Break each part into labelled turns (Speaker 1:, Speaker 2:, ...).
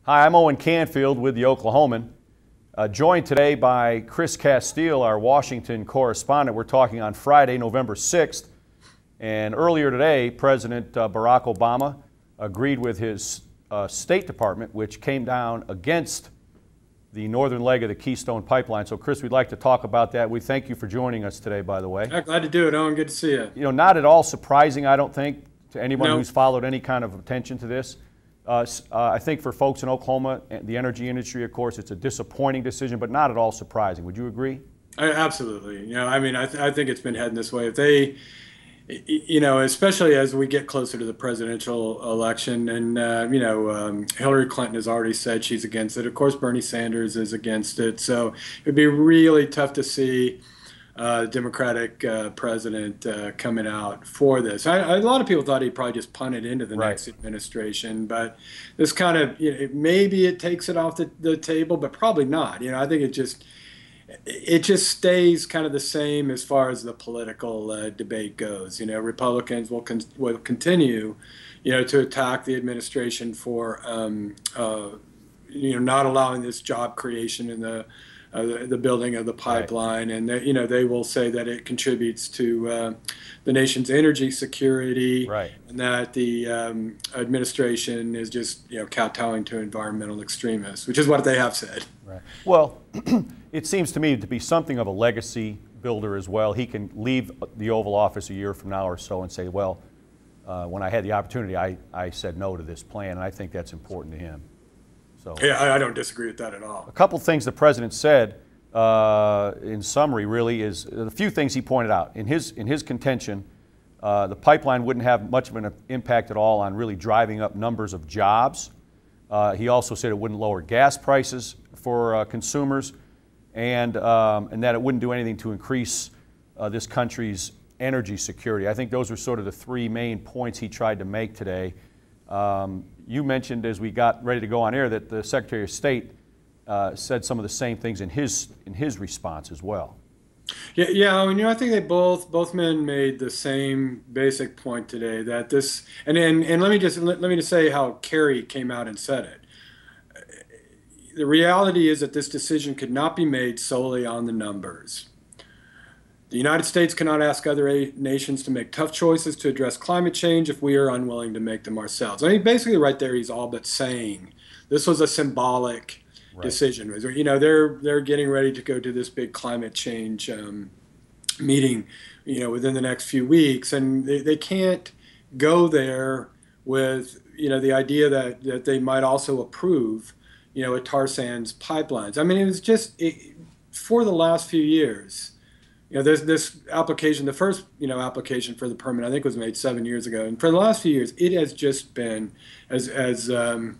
Speaker 1: Hi, I'm Owen Canfield with the Oklahoman, joined today by Chris Castile, our Washington correspondent. We're talking on Friday, November 6th, and earlier today, President Barack Obama agreed with his State Department, which came down against the northern leg of the Keystone pipeline. So, Chris, we'd like to talk about that. We thank you for joining us today, by the way.
Speaker 2: Glad to do it, Owen. Good to see you.
Speaker 1: You know, not at all surprising, I don't think, to anyone who's followed any kind of attention to this. I think for folks in Oklahoma, the energy industry, of course, it's a disappointing decision, but not at all surprising. Would you agree?
Speaker 2: Absolutely. You know, I mean, I think it's been heading this way. If they, you know, especially as we get closer to the presidential election, and Hillary Clinton has already said she's against it. Of course, Bernie Sanders is against it. So it'd be really tough to see Democratic president coming out for this. A lot of people thought he'd probably just punt it into the next administration, but this kind of, maybe it takes it off the table, but probably not. You know, I think it just stays kind of the same as far as the political debate goes. You know, Republicans will continue, to attack the administration for, not allowing this job creation in the building of the pipeline, and they will say that it contributes to the nation's energy security, and that the administration is just kowtowing to environmental extremists, which is what they have said.
Speaker 1: Right. Well, it seems to me to be something of a legacy builder as well. He can leave the Oval Office a year from now or so and say, well, when I had the opportunity, I said no to this plan, and I think that's important to him. So,
Speaker 2: yeah, I don't disagree with that at all.
Speaker 1: A couple things the president said, in summary, really, is a few things he pointed out. In his contention, the pipeline wouldn't have much of an impact at all on really driving up numbers of jobs. He also said it wouldn't lower gas prices for consumers, and that it wouldn't do anything to increase this country's energy security. I think those are sort of the three main points he tried to make today. You mentioned as we got ready to go on air that the Secretary of State said some of the same things in his response as well.
Speaker 2: Yeah. I mean, I think they both men made the same basic point today, that this, and let me just say how Kerry came out and said it. The reality is that this decision could not be made solely on the numbers. The United States cannot ask other nations to make tough choices to address climate change if we are unwilling to make them ourselves. I mean, basically right there, he's all but saying this was a symbolic decision. You know, they're getting ready to go to this big climate change meeting, within the next few weeks, and they can't go there with, the idea that they might also approve, a tar sands pipelines. I mean, it was just for the last few years. There's this application, the first, application for the permit, I think was made 7 years ago. And for the last few years, it has just been, as the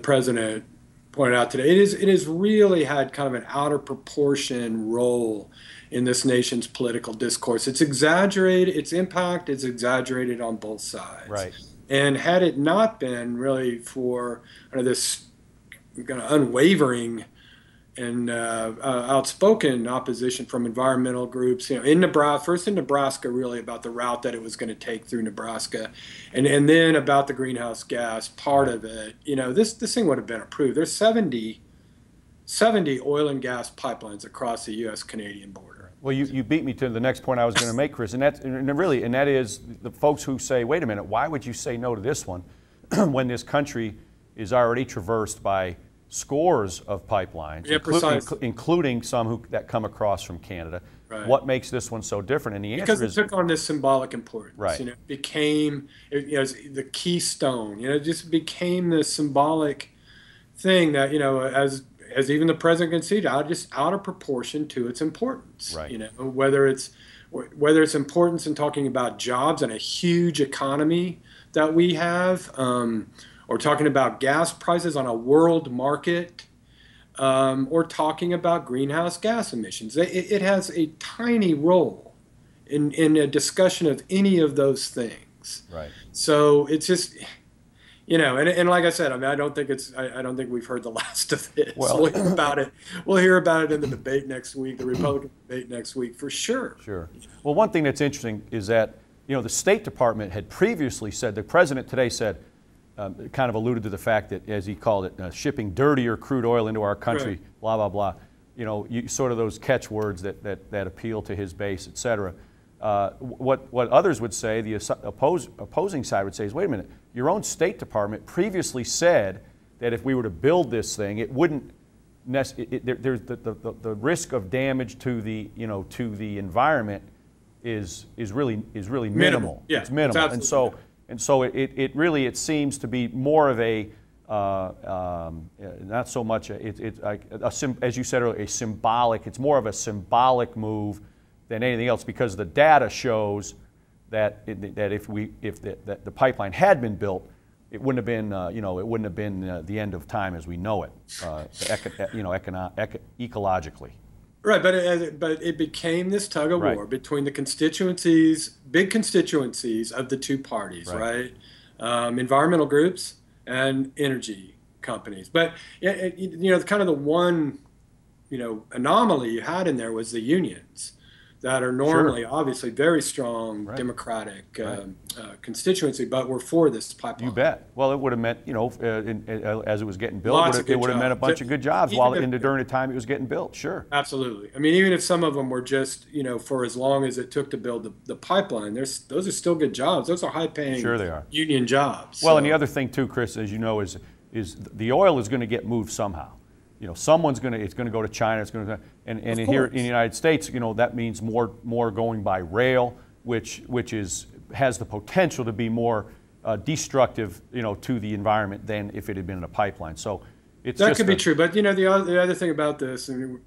Speaker 2: president pointed out today, it has really had kind of an out of proportion role in this nation's political discourse. It's exaggerated, its impact is exaggerated on both sides.
Speaker 1: Right. And
Speaker 2: had it not been really for this kind of unwavering and outspoken opposition from environmental groups, in Nebraska, first in Nebraska, really about the route that it was going to take through Nebraska, and then about the greenhouse gas part of it, this thing would have been approved. There's 70 oil and gas pipelines across the U.S.-Canadian border.
Speaker 1: Well, you beat me to the next point I was going to make, Chris, and that is the folks who say, wait a minute, why would you say no to this one when this country is already traversed by scores of pipelines, including some that come across from Canada. Right. What makes this one so different? And the answer is
Speaker 2: because it took on this symbolic importance.
Speaker 1: Right.
Speaker 2: It became the keystone. It just became this symbolic thing that as even the president conceded, just out of proportion to its importance.
Speaker 1: Right.
Speaker 2: Whether it's importance in talking about jobs and a huge economy that we have. Or talking about gas prices on a world market, or talking about greenhouse gas emissions. It has a tiny role in a discussion of any of those things.
Speaker 1: Right.
Speaker 2: So it's just, and like I said, I mean, I don't think we've heard the last of this.
Speaker 1: Well,
Speaker 2: we'll hear about it in the debate next week, the Republican debate next week, for sure.
Speaker 1: Sure. Well, one thing that's interesting is that, the State Department had previously said, the president today said, kind of alluded to the fact that, as he called it, shipping dirtier crude oil into our country,
Speaker 2: Right.
Speaker 1: blah, blah, blah. You know, sort of those catchwords that appeal to his base, et cetera. What others would say, the opposing side would say is, wait a minute, your own State Department previously said that if we were to build this thing, it wouldn't, there's the risk of damage to the, to the environment is really minimal.
Speaker 2: Yeah,
Speaker 1: it's minimal. And so it really seems to be more of a not so much as you said earlier, a symbolic. It's more of a symbolic move than anything else, because the data shows that if the pipeline had been built, it wouldn't have been the end of time as we know it, ecologically.
Speaker 2: Right, but it became this tug of war between the big constituencies of the two parties, right? Environmental groups and energy companies. But kind of the one anomaly you had in there was the unions that are normally obviously very strong Democratic constituency, but were for this pipeline.
Speaker 1: You bet. Well, it would have meant, as it was getting built, it would have meant a bunch of good jobs during the time it was getting built. Sure.
Speaker 2: Absolutely. I mean, even if some of them were just, for as long as it took to build the pipeline, those are still good jobs. Those are high-paying union jobs.
Speaker 1: Well, and the other thing too, Chris, as you know, is the oil is going to get moved somehow. It's going to go to China. It's going to, and here in the United States, that means more going by rail, which has the potential to be more destructive, to the environment than if it had been in a pipeline. So
Speaker 2: that could be true. But the other thing about this, and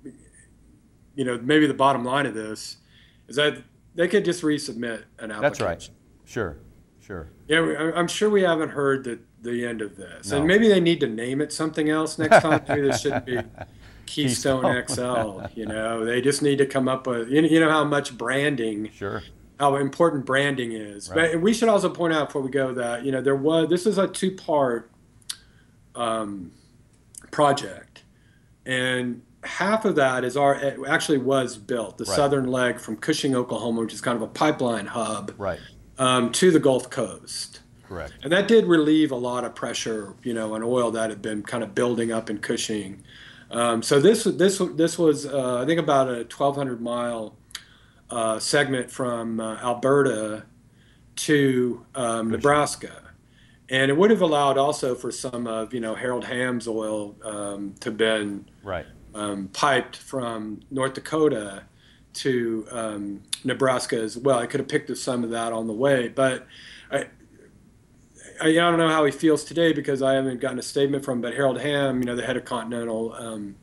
Speaker 2: maybe the bottom line of this is that they could just resubmit an application.
Speaker 1: That's right. Sure.
Speaker 2: Yeah, I'm sure we haven't heard the end of this.
Speaker 1: No.
Speaker 2: And maybe they need to name it something else next time. Maybe this shouldn't be Keystone XL. They just need to come up with, how much branding, how important branding is.
Speaker 1: Right.
Speaker 2: But we should also point out before we go that, this is a two-part project. And half of that actually was built, the southern leg from Cushing, Oklahoma, which is kind of a pipeline hub.
Speaker 1: Right.
Speaker 2: To the Gulf Coast.
Speaker 1: Correct.
Speaker 2: And that did relieve a lot of pressure, on oil that had been kind of building up in Cushing. So this was, I think, about a 1,200-mile segment from Alberta to Nebraska. And it would have allowed also for some of, Harold Hamm's oil to have been piped from North Dakota to Nebraska as well. I could have picked up some of that on the way, but I don't know how he feels today because I haven't gotten a statement from him. But Harold Hamm, the head of Continental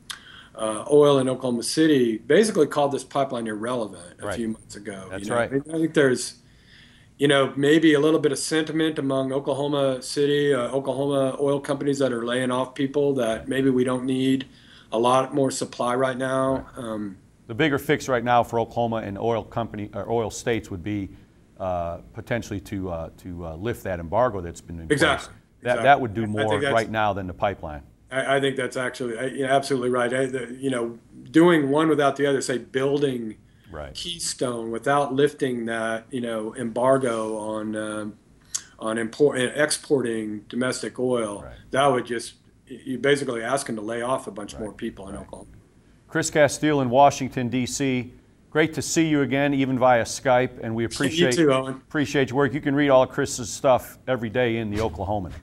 Speaker 2: Oil in Oklahoma City, basically called this pipeline irrelevant a few months ago.
Speaker 1: That's right.
Speaker 2: I think there's, maybe a little bit of sentiment among Oklahoma City, Oklahoma oil companies that are laying off people that maybe we don't need a lot more supply right now.
Speaker 1: The bigger fix right now for Oklahoma and oil states would be potentially to lift that embargo that's been in place. That would do more right now than the pipeline.
Speaker 2: I think that's actually absolutely right. Doing one without the other, say building Keystone without lifting that embargo on exporting domestic oil, that would just you basically asking to lay off a bunch more people in Oklahoma.
Speaker 1: Chris Castile in Washington, D.C. Great to see you again, even via Skype, and we appreciate
Speaker 2: you too, Owen.
Speaker 1: Appreciate your work. You can read all of Chris's stuff every day in the Oklahoman.